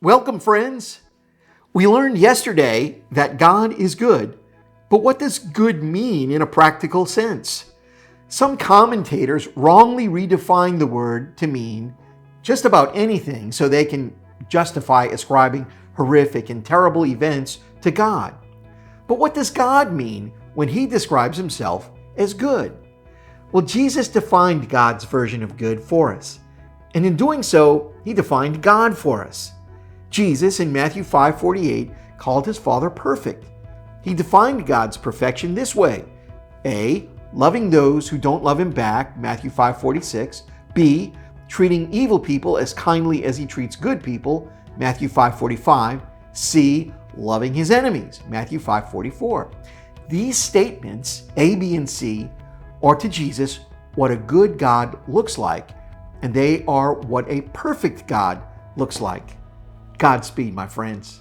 Welcome, friends. We learned yesterday that God is good, but what does good mean in a practical sense? Some commentators wrongly redefine the word to mean just about anything so they can justify ascribing horrific and terrible events to God. But what does God mean when he describes himself as good? Well, Jesus defined God's version of good for us. And in doing so, he defined God for us. Jesus in Matthew 5:48 called his Father perfect. He defined God's perfection this way: A, loving those who don't love him back, Matthew 5:46. B, treating evil people as kindly as he treats good people, Matthew 5:45. C, loving his enemies, Matthew 5:44. These statements, A, B, and C, are to Jesus what a good God looks like, and they are what a perfect God looks like. Godspeed, my friends.